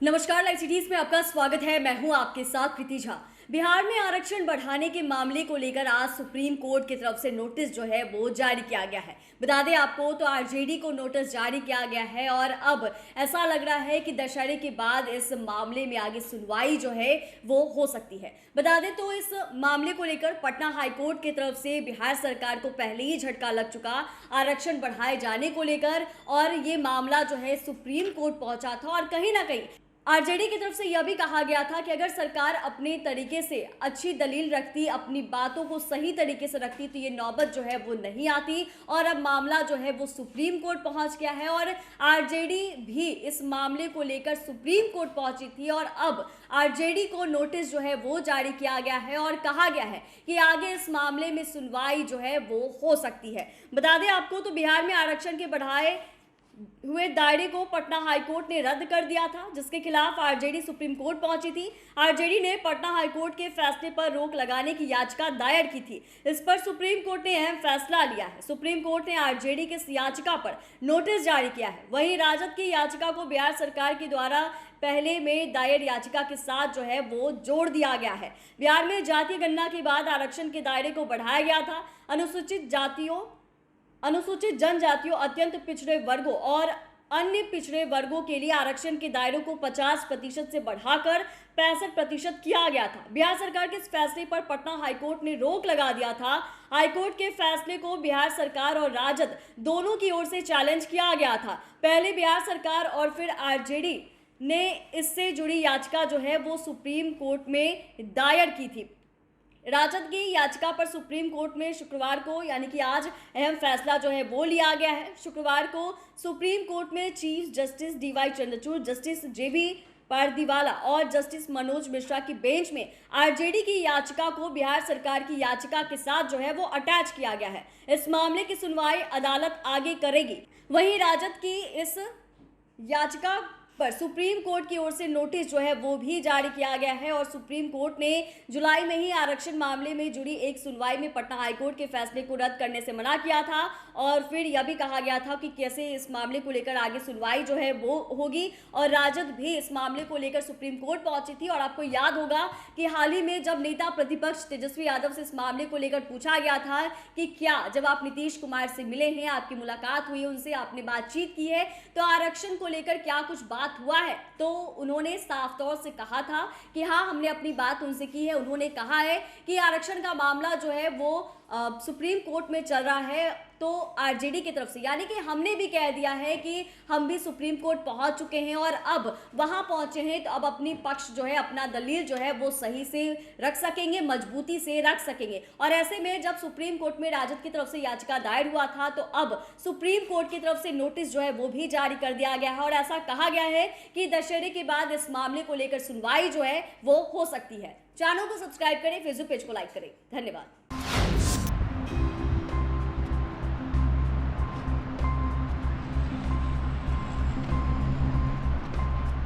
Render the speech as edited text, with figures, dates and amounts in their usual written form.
नमस्कार, live cities में आपका स्वागत है। मैं हूं आपके साथ प्रीति झा। बिहार में आरक्षण बढ़ाने के मामले को लेकर आज सुप्रीम कोर्ट की तरफ से नोटिस जो है वो जारी किया गया है। बता दें आपको तो आरजेडी को नोटिस जारी किया गया है और अब ऐसा लग रहा है कि दशहरे के बाद इस मामले में आगे सुनवाई जो है वो हो सकती है। बता दें तो इस मामले को लेकर पटना हाईकोर्ट की तरफ से बिहार सरकार को पहले ही झटका लग चुका आरक्षण बढ़ाए जाने को लेकर, और ये मामला जो है सुप्रीम कोर्ट पहुंचा था। और कहीं ना कहीं आरजेडी की तरफ से यह भी कहा गया था कि अगर सरकार अपने तरीके से अच्छी दलील रखती, अपनी बातों को सही तरीके से रखती, तो ये नौबत जो है वो नहीं आती। और अब मामला जो है वो सुप्रीम कोर्ट पहुंच गया है और आरजेडी भी इस मामले को लेकर सुप्रीम कोर्ट पहुंची थी। और अब आरजेडी को नोटिस जो है वो जारी किया गया है और कहा गया है कि आगे इस मामले में सुनवाई जो है वो हो सकती है। बता दें आपको तो बिहार में आरक्षण के बढ़ाए हुए दायरे को पटना हाईकोर्ट ने रद्द कर दिया था, जिसके खिलाफ आरजेडी सुप्रीम कोर्ट पहुंची थी। आरजेडी ने पटना हाईकोर्ट के फैसले पर रोक लगाने की याचिका दायर की थी। इस पर सुप्रीम कोर्ट ने अहम फैसला लिया है। सुप्रीम कोर्ट ने आरजेडी की इस याचिका पर नोटिस जारी किया है। वहीं राजद की याचिका को बिहार सरकार के द्वारा पहले में दायर याचिका के साथ जो है वो जोड़ दिया गया है। बिहार में जातीय गणना के बाद आरक्षण के दायरे को बढ़ाया गया था। अनुसूचित जनजातियों, अत्यंत पिछड़े वर्गों और अन्य पिछड़े वर्गों के लिए आरक्षण के दायरों को 50% से बढ़ाकर 65% किया गया था। बिहार सरकार के इस फैसले पर पटना हाईकोर्ट ने रोक लगा दिया था। हाईकोर्ट के फैसले को बिहार सरकार और राजद दोनों की ओर से चैलेंज किया गया था। पहले बिहार सरकार और फिर आरजेडी ने इससे जुड़ी याचिका जो है वो सुप्रीम कोर्ट में दायर की थी। राजद की याचिका पर सुप्रीम कोर्ट में शुक्रवार को यानी कि आज अहम फैसला जो है वो लिया गया है। शुक्रवार को सुप्रीम कोर्ट में chief justice DY Chandrachud, justice JB Pardiwala और जस्टिस मनोज मिश्रा की बेंच में आरजेडी की याचिका को बिहार सरकार की याचिका के साथ जो है वो अटैच किया गया है। इस मामले की सुनवाई अदालत आगे करेगी। वहीं राजद की इस याचिका पर सुप्रीम कोर्ट की ओर से नोटिस जो है वो भी जारी किया गया है और सुप्रीम कोर्ट ने जुलाई में ही आरक्षण मामले में जुड़ी एक सुनवाई में पटना हाईकोर्ट के फैसले को रद्द करने से मना किया था। और फिर यह भी कहा गया था कि कैसे इस मामले को लेकर आगे सुनवाई जो है वो होगी। और राजद भी इस मामले को लेकर सुप्रीम कोर्ट पहुंची थी। और आपको याद होगा कि हाल ही में जब नेता प्रतिपक्ष तेजस्वी यादव से इस मामले को लेकर पूछा गया था कि क्या जब आप नीतीश कुमार से मिले हैं, आपकी मुलाकात हुई, उनसे आपने बातचीत की है, तो आरक्षण को लेकर क्या कुछ बात हुआ है, तो उन्होंने साफ तौर से कहा था कि हाँ, हमने अपनी बात उनसे की है। उन्होंने कहा है कि आरक्षण का मामला जो है वो सुप्रीम कोर्ट में चल रहा है। तो आरजेडी की तरफ से यानी कि हमने भी कह दिया है कि हम भी सुप्रीम कोर्ट पहुंच चुके हैं और अब वहां पहुंचे हैं, तो अब अपनी पक्ष जो है, अपना दलील जो है वो सही से रख सकेंगे, मजबूती से रख सकेंगे। और ऐसे में जब सुप्रीम कोर्ट में राजद की तरफ से याचिका दायर हुआ था, तो अब सुप्रीम कोर्ट की तरफ से नोटिस जो है वो भी जारी कर दिया गया है और ऐसा कहा गया है कि दशहरे के बाद इस मामले को लेकर सुनवाई जो है वो हो सकती है। चैनल को सब्सक्राइब करें, फेसबुक पेज को लाइक करें। धन्यवाद।